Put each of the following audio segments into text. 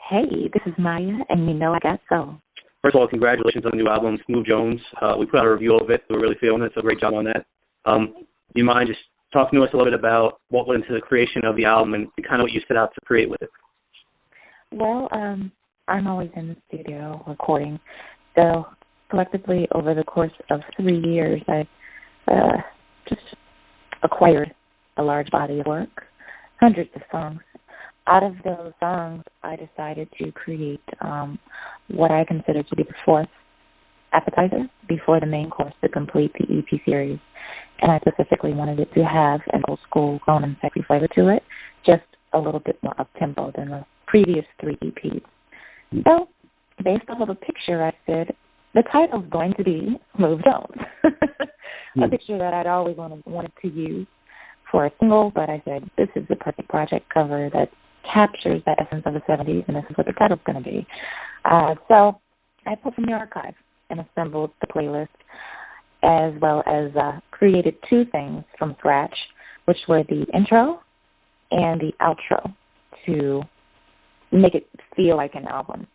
Hey, this is Maya, and you know I got soul. First of all, congratulations on the new album, Smoove Jones. We put out a review of it. We're really feeling it, so great job on that. Do you mind just talking to us a little bit about what went into the creation of the album and kind of what you set out to create with it? Well, I'm always in the studio recording. So collectively, over the course of 3 years, I just acquired a large body of work, hundreds of songs. Out of those songs, I decided to create what I consider to be the fourth appetizer before the main course to complete the EP series. And I specifically wanted it to have an old school, grown and sexy flavor to it, just a little bit more up-tempo than the previous 3 EPs. So, based off of a picture, I said, the title's going to be Smoove Jones. A picture that I'd always wanted to use for a single, but I said, this is the perfect project cover that captures the essence of the 70s, and this is what the title's going to be. So I pulled from the archive and assembled the playlist, as well as created 2 things from scratch, which were the intro and the outro to make it feel like an album.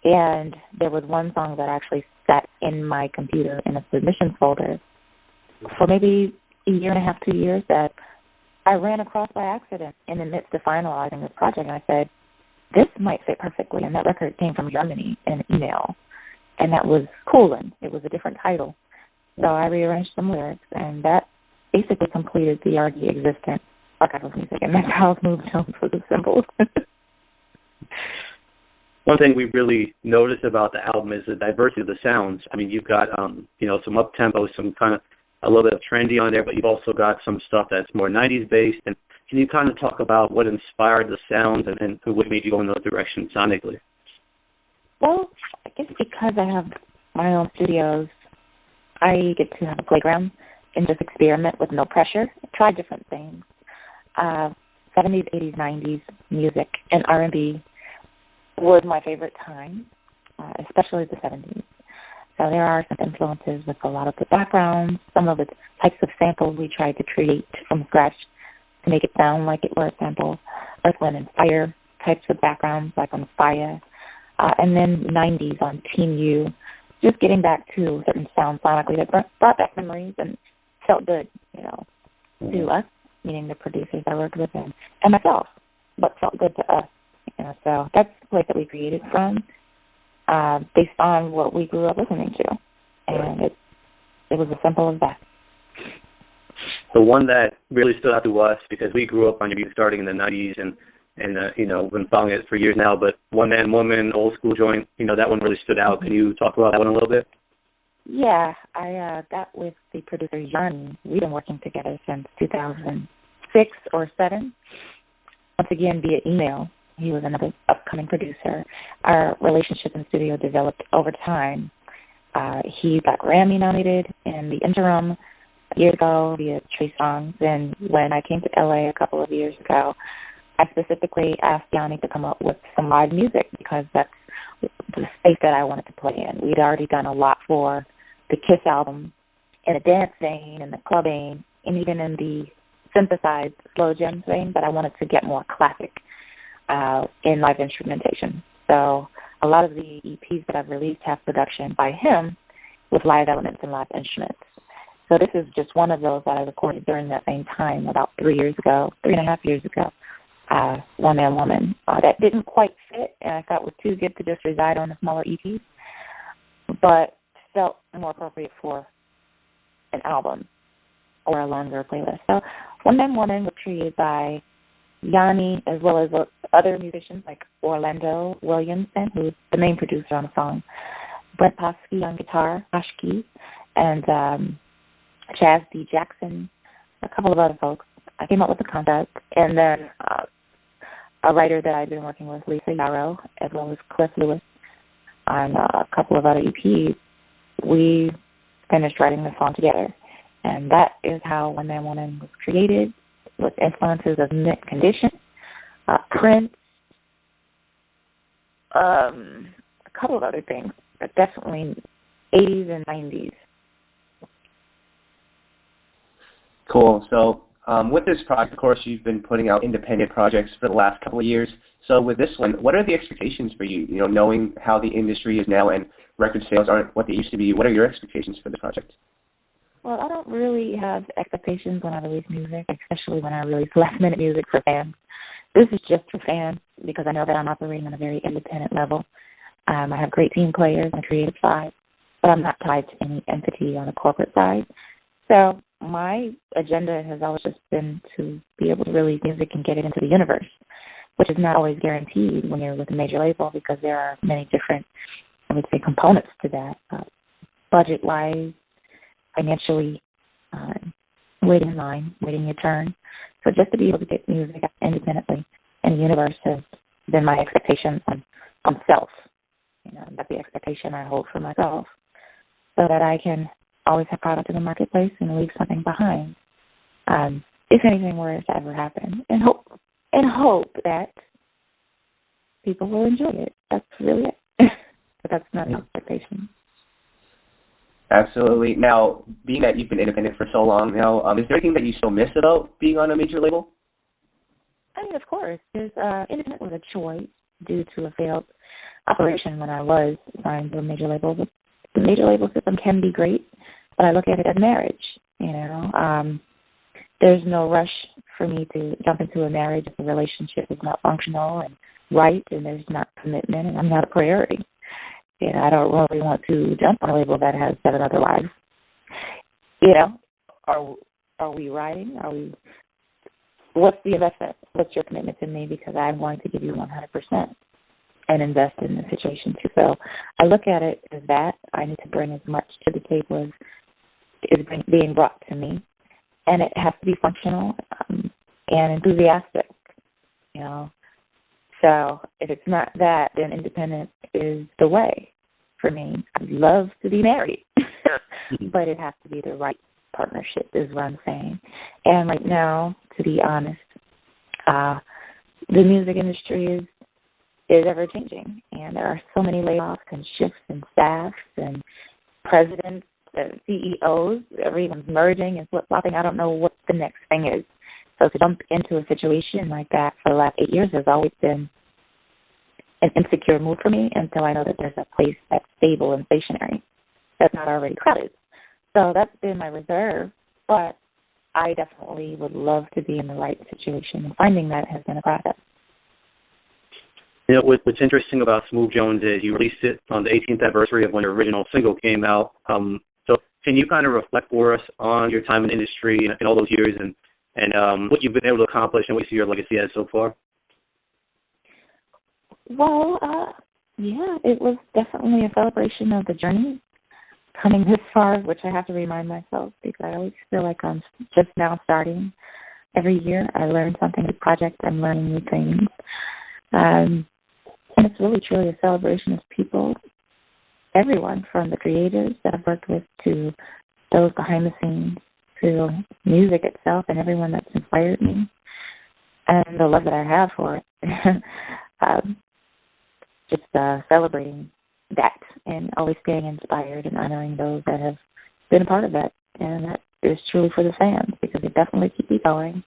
And there was one song that actually sat in my computer in a submissions folder for maybe a year and a half, 2 years, that I ran across by accident in the midst of finalizing this project, and I said, this might fit perfectly. And that record came from Germany in an email, and that was Coolin'. It was a different title. So I rearranged some lyrics, and that basically completed the already existent archive of music, and that's how Smoove Jones was assembled. One thing we really noticed about the album is the diversity of the sounds. I mean, you've got, some up-tempo, some kind of a little bit of trendy on there, but you've also got some stuff that's more 90s based. And can you kind of talk about what inspired the sounds and what made you go in those directions sonically? Well, I guess because I have my own studios, I get to have a playground and just experiment with no pressure, try different things. 70s, 80s, 90s music and R&B was my favorite time, especially the 70s. So there are some influences with a lot of the backgrounds, some of the types of samples we tried to create from scratch to make it sound like it were a sample, Earth, Wind, and Fire types of backgrounds, like on Fire, and then 90s on Team U, just getting back to certain sounds sonically that brought back memories and felt good, to us, meaning the producers I worked with and myself, but felt good to us. So that's the place that we created from, based on what we grew up listening to, and it was as simple as that. The one that really stood out to us, because we grew up on your music starting in the 90s and been following it for years now, but One Man Woman, Old School Joint, that one really stood out. Can you talk about that one a little bit? Yeah, I got with the producer Yanni. We've been working together since 2006 or 7. Once again, via email. He was another upcoming producer. Our relationship in studio developed over time. He got Grammy nominated in the interim years ago via Trey Songs. And when I came to LA a couple of years ago, I specifically asked Yanni to come up with some live music because that's the space that I wanted to play in. We'd already done a lot for the Kiss album in the dance vein and the club vein and even in the synthesized slow jam vein, but I wanted to get more classic in live instrumentation. So a lot of the EPs that I've released have production by him with live elements and live instruments. So this is just one of those that I recorded during that same time about 3.5 years ago, One Man Woman. That didn't quite fit, and I thought was too good to just reside on the smaller EPs, but felt more appropriate for an album or a longer playlist. So One Man Woman was created by Yanni, as well as other musicians like Orlando Williamson, who's the main producer on the song, Brent Posky on guitar, Ashki, and Chaz D. Jackson, a couple of other folks. I came up with the concept, and then a writer that I've been working with, Lisa Yarrow, as well as Cliff Lewis, on a couple of other EPs. We finished writing the song together, and that is how One Man Woman was created, with influences of Mint Condition, Prince, a couple of other things, but definitely 80s and 90s. Cool. So with this project, of course, you've been putting out independent projects for the last couple of years. So with this one, what are the expectations for you? You know, knowing how the industry is now and record sales aren't what they used to be, what are your expectations for the project? Well, I don't really have expectations when I release music, especially when I release last-minute music for fans. This is just for fans because I know that I'm operating on a very independent level. I have great team players on the creative side, but I'm not tied to any entity on the corporate side. So my agenda has always just been to be able to release music and get it into the universe, which is not always guaranteed when you're with a major label because there are many different, I would say, components to that, budget-wise, financially, waiting in line, waiting your turn. So just to be able to get music independently in the universe has been my expectation on self. You know, that's the expectation I hold for myself so that I can always have product in the marketplace and leave something behind. If anything were to ever happen, and hope that people will enjoy it. That's really it. But that's not an expectation. Absolutely. Now, being that you've been independent for so long now, is there anything that you still miss about being on a major label? I mean, of course. Independent was a choice due to a failed operation when I was signed to a major label. But the major label system can be great, but I look at it as marriage. You know, there's no rush for me to jump into a marriage if the relationship is not functional and right, and there's not commitment, and I'm not a priority. You know, I don't really want to jump on a label that has 7 other wives. You know, are we riding? What's the investment? What's your commitment to me? Because I'm going to give you 100% and invest in the situation too. So I look at it as that. I need to bring as much to the table as is being brought to me. And it has to be functional and enthusiastic, you know. So if it's not that, then independent is the way for me. I'd love to be married, but it has to be the right partnership is what I'm saying. And right now, to be honest, the music industry is ever-changing, and there are so many layoffs and shifts in staffs and presidents and CEOs. Everyone's merging and flip-flopping. I don't know what the next thing is. So to jump into a situation like that for the last 8 years has always been an insecure move for me until I know that there's a place that's stable and stationary, that's not already crowded. So that's been my reserve, but I definitely would love to be in the right situation, and finding that has been a process. You know, what's interesting about Smoove Jones is you released it on the 18th anniversary of when your original single came out. So can you kind of reflect for us on your time in the industry and all those years and what you've been able to accomplish and what you see your legacy as so far? Well, yeah, it was definitely a celebration of the journey coming this far, which I have to remind myself because I always feel like I'm just now starting. Every year I learn something, new project, I'm learning new things. And it's really truly a celebration of people, everyone from the creators that I've worked with to those behind the scenes to music itself and everyone that's inspired me and the love that I have for it. Just celebrating that and always staying inspired and honoring those that have been a part of that. And that is truly for the fans because they definitely keep me going.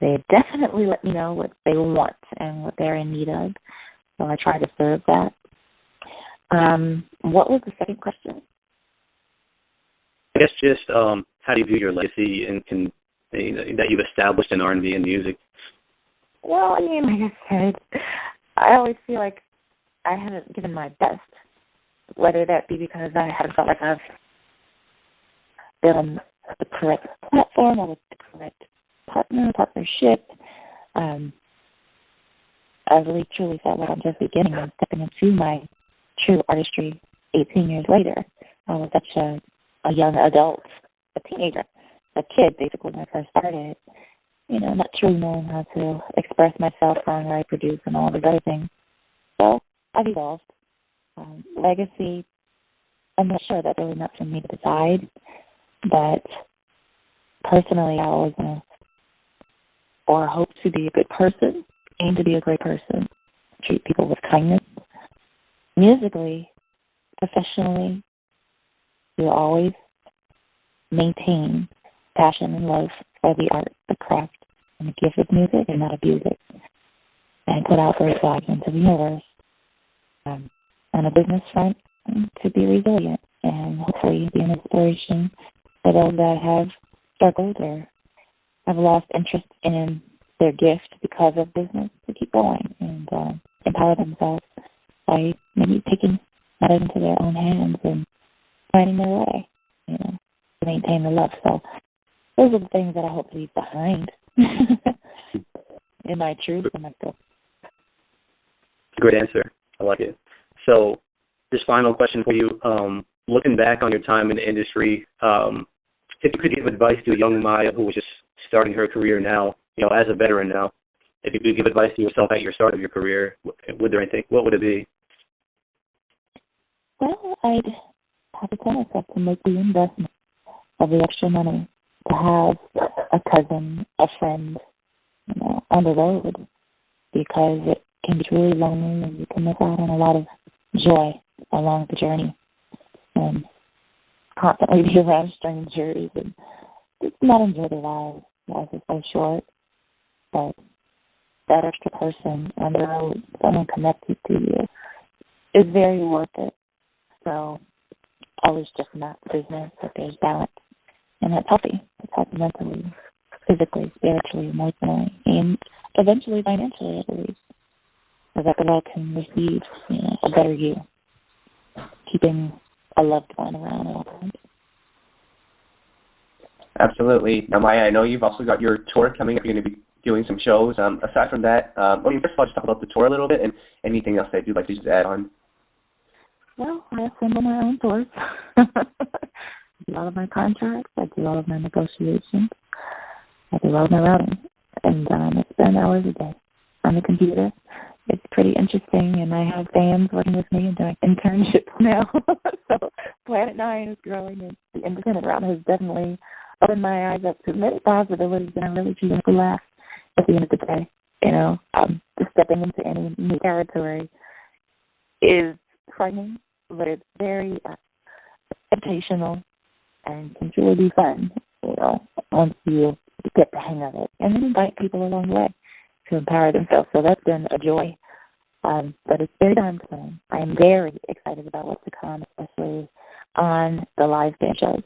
They definitely let me know what they want and what they're in need of. So I try to serve that. What was the second question? I guess just how do you view your legacy and that you've established in R&B and music? Well, I mean, like I said, I always feel like I haven't given my best, whether that be because I haven't felt like I've been on the correct platform or with the correct partnership. I really truly felt like I'm just beginning and stepping into my true artistry 18 years later. I was such a young adult, a teenager, a kid basically when I first started, you know, not truly knowing how to express myself, songwrite, produce, and all the other things. So I've evolved. Legacy, I'm not sure, that's really not for me to decide, but personally I always want or hope to be a good person, aim to be a great person, treat people with kindness. Musically, professionally, you'll always maintain passion and love for the art, the craft, and the gift of music and not abuse it. and put out their flags into the universe on a business front to be resilient and hopefully be an inspiration for those that have struggled or have lost interest in their gift because of business to keep going and empower themselves by maybe taking matters into their own hands and finding their way, to maintain the love. So those are the things that I hope to leave behind in my truth and my book. Great answer. I like it. So this final question for you, looking back on your time in the industry, if you could give advice to a young Maya who was just starting her career now, as a veteran now, if you could give advice to yourself at your start of your career, what would it be? Well, I'd have to tell myself to make the investment of the extra money to have a cousin, a friend, on the road, because it can be really lonely and you can miss out on a lot of joy along the journey and constantly be around strangers and just not enjoy their lives. Life is so short, but that extra person on the road, someone connected to you, is very worth it. So always just not business, but there's balance. And that's healthy. It's healthy mentally, physically, spiritually, emotionally, and eventually financially, I believe. So that the world can receive a better you, keeping a loved one around at all times. Absolutely. Now, Maya, I know you've also got your tour coming up. You're going to be doing some shows. Aside from that, first of all, just talk about the tour a little bit and anything else that you'd like to just add on. Well, I assemble my own tours. I do all of my contracts. I do all of my negotiations. I do all of my routing. And I spend hours a day on the computer. It's pretty interesting, and I have fans working with me and doing internships now. So Planet 9 is growing, and the independent route has definitely opened my eyes up to many possibilities, and I really feel like a laugh at the end of the day. Just stepping into any new territory is frightening, but it's very educational and can truly be fun, once you get the hang of it. And then invite people along the way to empower themselves. So that's been a joy. But it's very time consuming. I am very excited about what's to come, especially on the live band shows.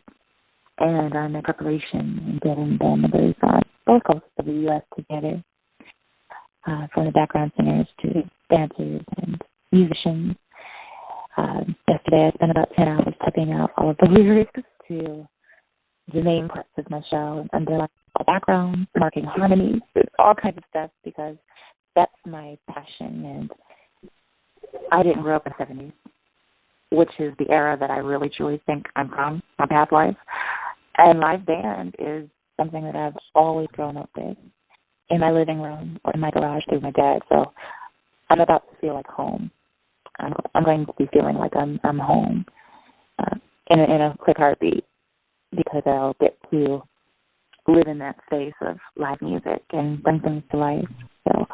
And I'm in preparation and getting the members on both coasts of the U.S. together, from the background singers to dancers and musicians. Yesterday I spent about 10 hours typing out all of the lyrics to the main parts of my show and underlining backgrounds, marking harmonies, all kinds of stuff, because that's my passion. And I didn't grow up in the 70s, which is the era that I really truly think I'm from, my past life. And live band is something that I've always grown up with in my living room or in my garage through my dad. So I'm about to feel like home. I'm going to be feeling like I'm home in a quick heartbeat, because I'll get to live in that space of live music and bring things to life. So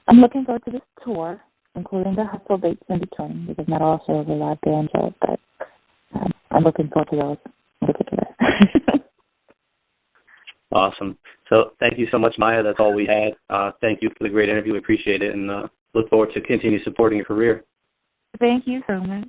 I'm looking forward to this tour, including the hustle dates in between, because not all shows are live band shows, but I'm looking forward to those in particular. Awesome. So thank you so much, Maya. That's all we had. Thank you for the great interview. We appreciate it, and look forward to continue supporting your career. Thank you so much.